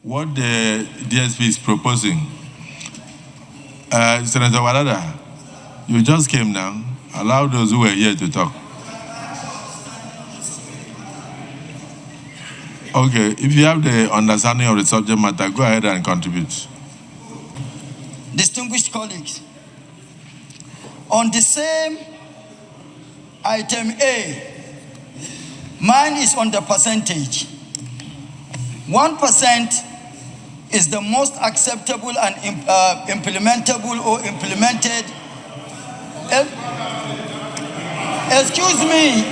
what the DSP is proposing. Senator Wadada, you just came now. Allow those who were here to talk. Okay, if you have the understanding of the subject matter, go ahead and contribute. Distinguished colleagues, on the same item A, mine is on the percentage. 1% is the most acceptable and implementable or implemented. Excuse me,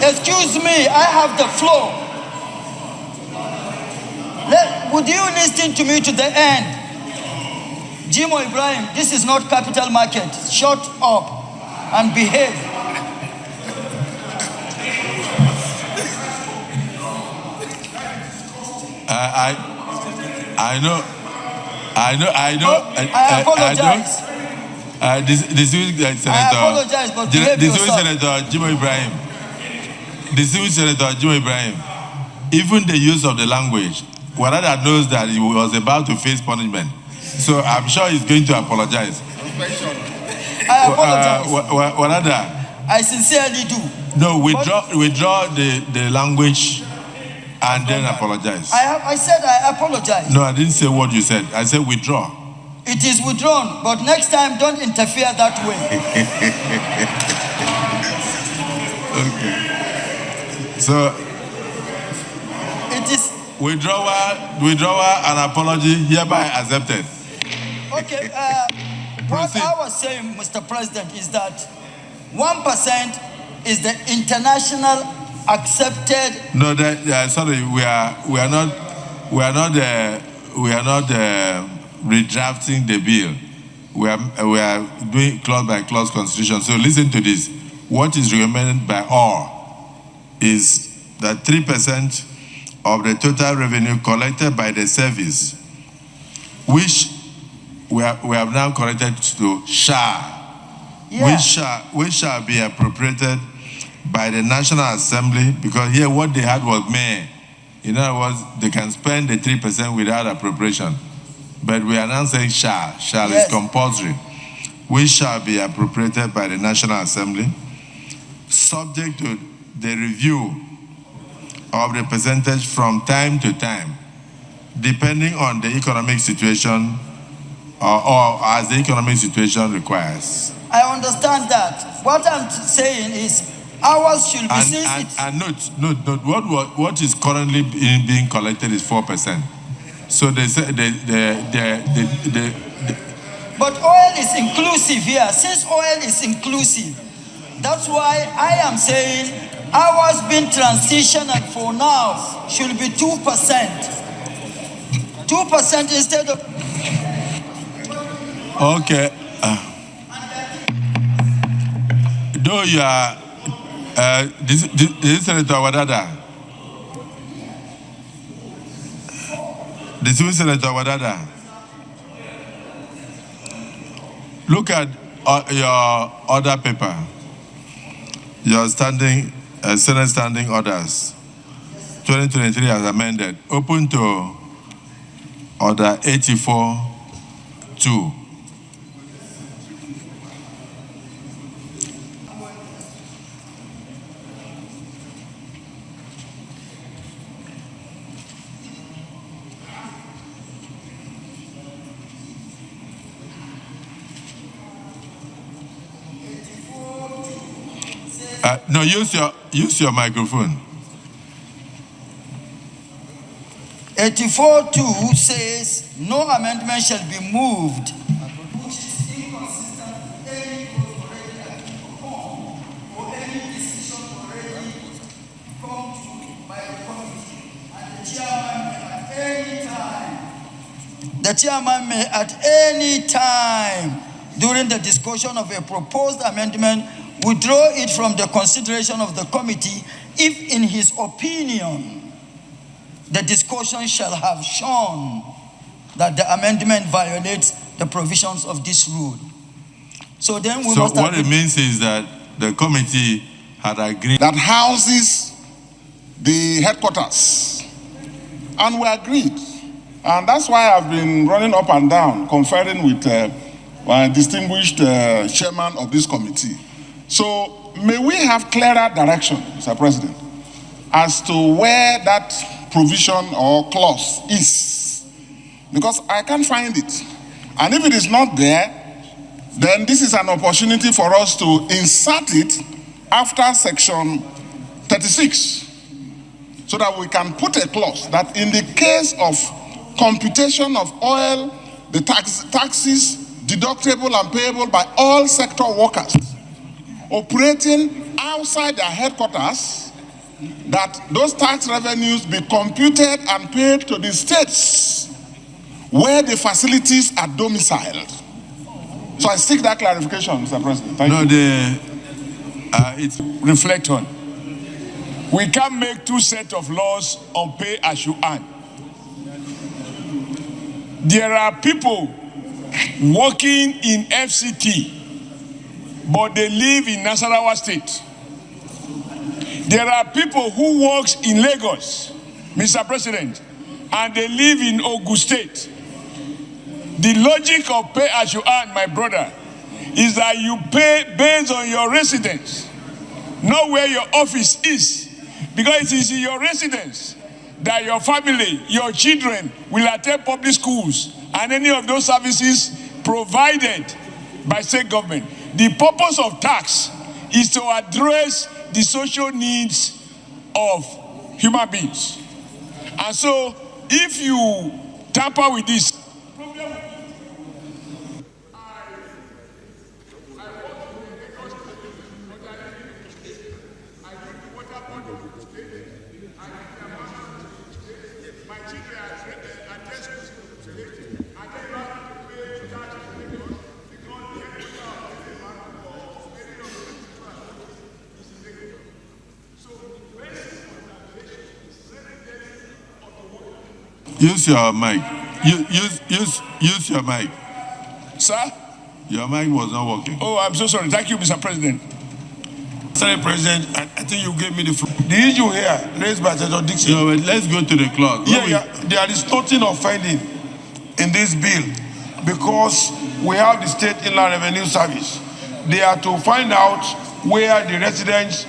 I have the floor. Would you listen to me to the end? Jimo Ibrahim, this is not capital market. Shut up and behave. I know. I apologize. Senator, I apologize, but behave yourself. Senator Jimo Ibrahim. Senator Jimo Ibrahim. Even the use of the language, Wadada knows that he was about to face punishment. So I'm sure he's going to apologize. I apologize. Wadada. I sincerely do. No, withdraw the language and then apologize. I said I apologize. No, I didn't say what you said. I said withdraw. It is withdrawn, but next time don't interfere that way. Okay. So it is withdrawal and apology hereby accepted. Okay. What I was saying, Mr. President, is that 1% is the international accepted. No, sorry, we are not redrafting the bill. We are doing clause by clause constitution. So listen to this. What is recommended by all is that 3% of the total revenue collected by the service, which we have now corrected to shall, yeah. which shall be appropriated by the National Assembly, because here what they had was may. In other words, they can spend the 3% without appropriation. But we are now saying shall. Shall yes. is compulsory. Which shall be appropriated by the National Assembly, subject to the review of the percentage from time to time, depending on the economic situation or as the economic situation requires. I understand that. What I'm saying is ours should be and note, what is currently being collected is 4%. So they say but oil is inclusive here. Since oil is inclusive, that's why I am saying ours being transitional for now should be 2%. 2% instead of. Okay. Though you are this is Senator Wadada. This is Senator Wadada. Look at your order paper. Your standing Senate standing orders. 2023 as amended. Open to order 84-2. No, use your microphone. 84-2 says no amendment shall be moved which is inconsistent with any already agreed upon or any decision already come to by the committee, and the chairman may at any time during the discussion of a proposed amendment withdraw it from the consideration of the committee if in his opinion the discussion shall have shown that the amendment violates the provisions of this rule. So then we must. So what it means is that the committee had agreed that houses the headquarters, and we agreed And that's why I've been running up and down, conferring with my distinguished chairman of this committee. So may we have clearer direction, Mr. President, as to where that provision or clause is. Because I can't find it. And if it is not there, then this is an opportunity for us to insert it after section 36, so that we can put a clause that in the case of computation of oil, the taxes deductible and payable by all sector workers operating outside their headquarters, that those tax revenues be computed and paid to the states where the facilities are domiciled. So I seek that clarification, Mr. President. Thank you. It's reflect on. We can't make two sets of laws on pay as you earn. There are people working in FCT, but they live in Nasarawa State. There are people who work in Lagos, Mr. President, and they live in Ogun State. The logic of pay as you earn, my brother, is that you pay based on your residence, not where your office is, because it is in your residence that your family, your children will attend public schools and any of those services provided by state government. The purpose of tax is to address the social needs of human beings. And so if you tamper with this, Use your mic. Use your mic. sir? Your mic was not working. Oh, I'm so sorry. Thank you, Mr. President. Sorry, President, I think you gave me the floor. The issue here raised by Senator Dixon. No, but let's go to the clause. There is nothing offending in this bill because we have the State Inland Revenue Service. They are to find out where the residence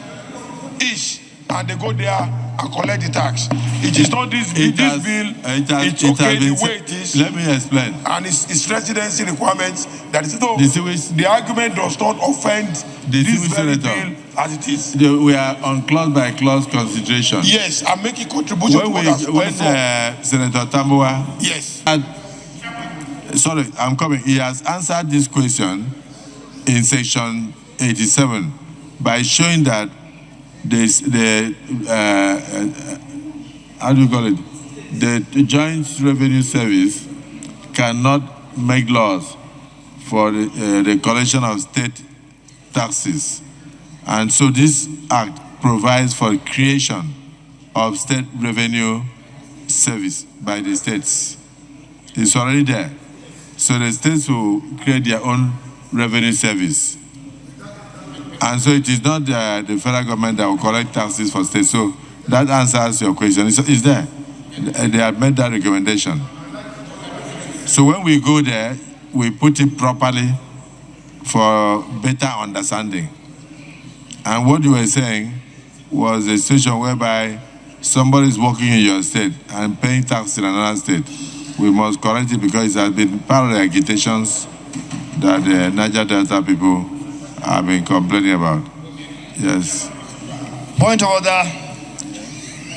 is and they go there and collect the tax. It is not this bill. It's okay the way it is. Let me explain. And it's residency requirements that is no. The argument does not offend this very bill as it is. We are on clause by clause consideration. Yes, I'm making contribution to what has when Senator Tambuwa. Yes. Sorry, I'm coming. He has answered this question in section 87 by showing that how do you call it? The Joint Revenue Service cannot make laws for the collection of state taxes. And so this act provides for creation of state revenue service by the states. It's already there. So the states will create their own revenue service. And so it is not the federal government that will collect taxes for states. So that answers your question. It's there. They have made that recommendation. So when we go there, we put it properly for better understanding. And what you were saying was a situation whereby somebody is working in your state and paying tax in another state. We must correct it because it has been part of the agitations that the Niger Delta people have been complaining about. Yes. Point of order.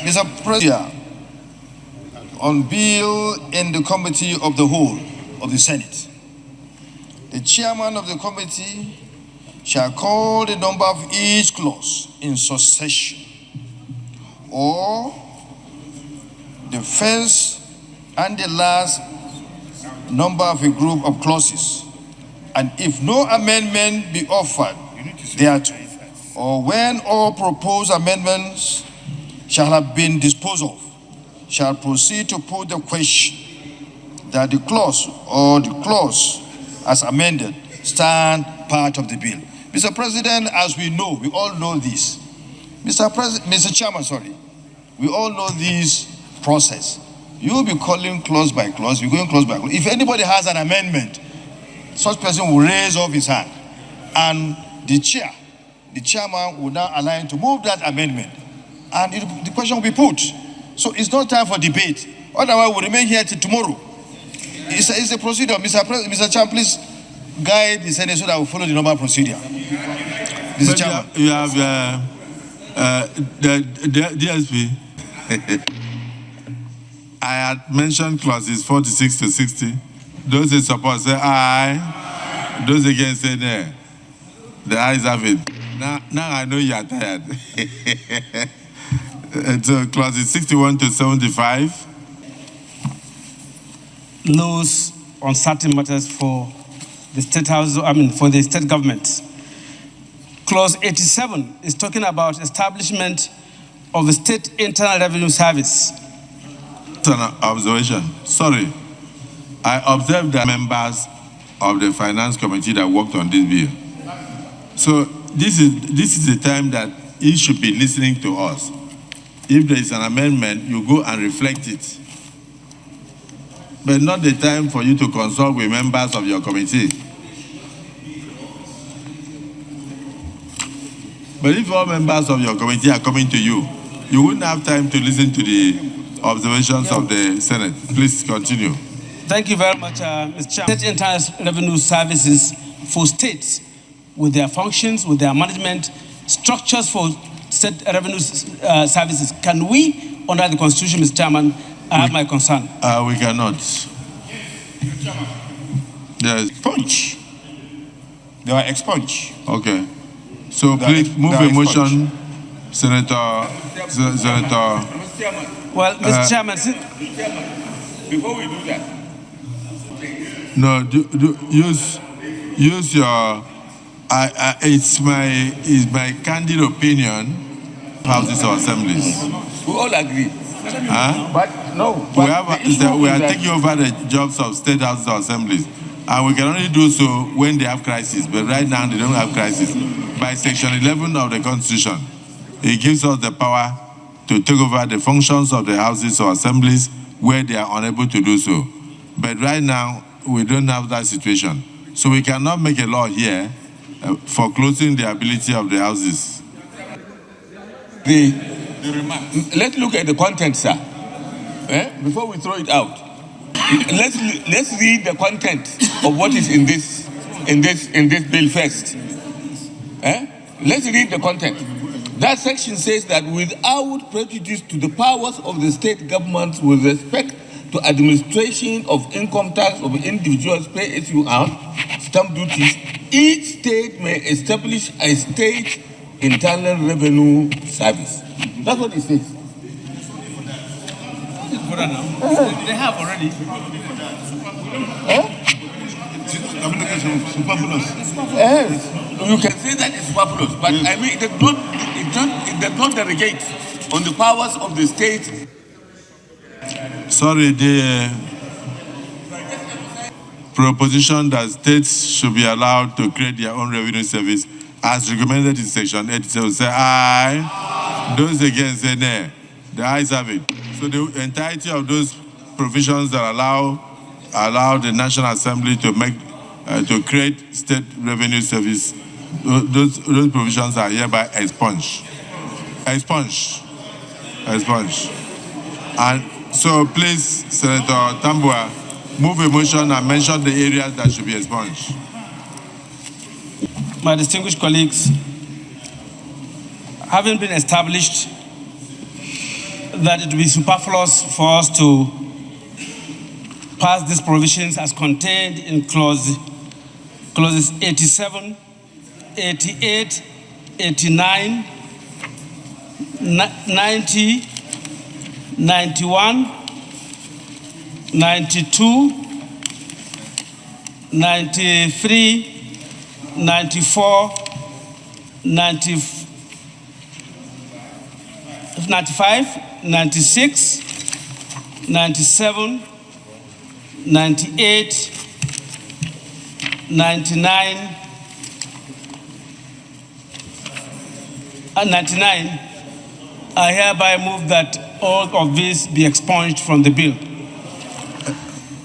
Mr. President, on bill in the committee of the whole of the Senate, the chairman of the committee shall call the number of each clause in succession, or the first and the last number of a group of clauses, and if no amendment be offered thereto, or when all proposed amendments shall have been disposed of, shall proceed to put the question that the clause or the clause as amended stand part of the bill. Mr. President, as we know, we all know this. Mr. Chairman, we all know this process. You will be calling clause by clause, we're going clause by clause. If anybody has an amendment, such person will raise up his hand. And the chairman will now allow him to move that amendment. And the question will be put. So it's not time for debate. Otherwise, we'll remain here till tomorrow. It's a procedure. Mr. Chairman, please guide the Senate so that we follow the normal procedure. Mr. Chairman. You have the DSP. I had mentioned clauses 46 to 60. Those in support say aye. Those against say nay. The ayes have it. Now I know you are tired. So clauses 61 to 75. Laws on certain matters for the state house, for the state government. Clause 87 is talking about establishment of the State Internal Revenue Service. It's an observation. Sorry. I observed the members of the Finance Committee that worked on this bill. So this is the time that he should be listening to us. If there is an amendment, you go and reflect it. But not the time for you to consult with members of your committee. But if all members of your committee are coming to you, you wouldn't have time to listen to the observations of the Senate. Please continue. Thank you very much, Mr. Chairman. State Internal Revenue Services for states with their functions, with their management, structures for state revenue services. Can we, under the Constitution, Mr. Chairman, I have my concern? We cannot. Yes. Expunge. They are expunged. Okay. So please move a motion, Senator. Well, Mr. Chairman, Before we do that. No, use your. It's my candid opinion. Houses or assemblies. We all agree. Huh? But no. We are taking over the jobs of state houses or assemblies, and we can only do so when they have crisis. But right now they don't have crisis. By Section 11 of the Constitution, it gives us the power to take over the functions of the houses or assemblies where they are unable to do so. But right now we don't have that situation, so we cannot make a law here for closing the ability of the houses. Let's look at the content, sir. Before we throw it out, let's read the content of what is in this bill first. Let's read the content. That section says that without prejudice to the powers of the state governments with respect to administration of income tax of individuals pay as you earn, stamp duties, each state may establish a state internal revenue service. That's what it says. they have already. You can say that it's superfluous, but I mean, it does not derogate on the powers of the state. Sorry, the proposition that states should be allowed to create their own revenue service as recommended in Section 87 say aye. Those against say nay. The ayes have it. So the entirety of those provisions that allow the National Assembly to create state revenue service, those provisions are hereby expunged. And so please, Senator Tambua, move a motion and mention the areas that should be expunged. My distinguished colleagues, having been established that it would be superfluous for us to pass these provisions as contained in clauses 87, 88, 89, 90, 91, 92, 93, 94, 95, 96, 97, 98, 99, and 99, I hereby move that all of these be expunged from the bill.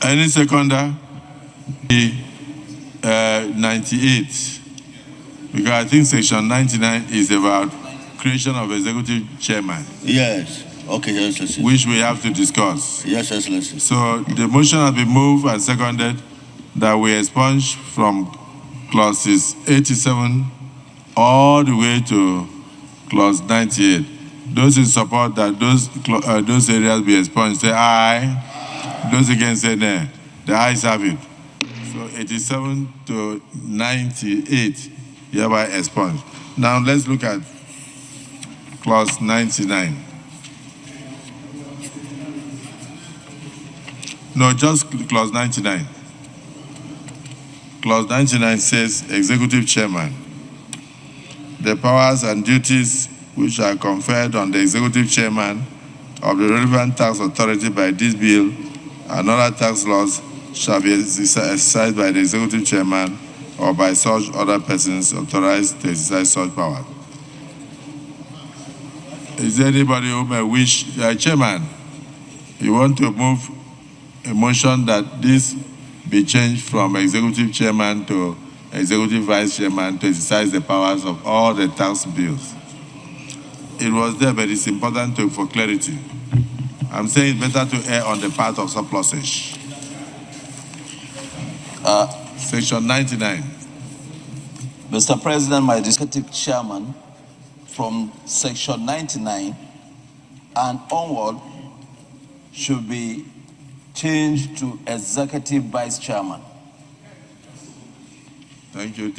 Any seconder? 98. Because I think section 99 is about creation of executive chairman. Yes. Okay, yes, yes, yes. Which we have to discuss. Yes, yes, yes, yes. So the motion has been moved and seconded that we expunge from clauses 87 all the way to clause 98. Those in support that those areas be expunged, say aye. Those against, say nay. The ayes have it. So 87 to 98 hereby expunged. Now let's look at clause 99. No, just clause 99. Clause 99 says, executive chairman. The powers and duties which are conferred on the executive chairman of the relevant tax authority by this bill and other tax laws shall be exercised by the executive chairman or by such other persons authorized to exercise such power. Is there anybody who may wish, chairman, you want to move a motion that this be changed from executive chairman to executive vice chairman to exercise the powers of all the tax bills? It was there, but it's important for clarity. I'm saying it's better to err on the part of surplusage. Section 99. Mr. President, my executive chairman, from section 99 and onward should be changed to executive vice chairman. Thank you.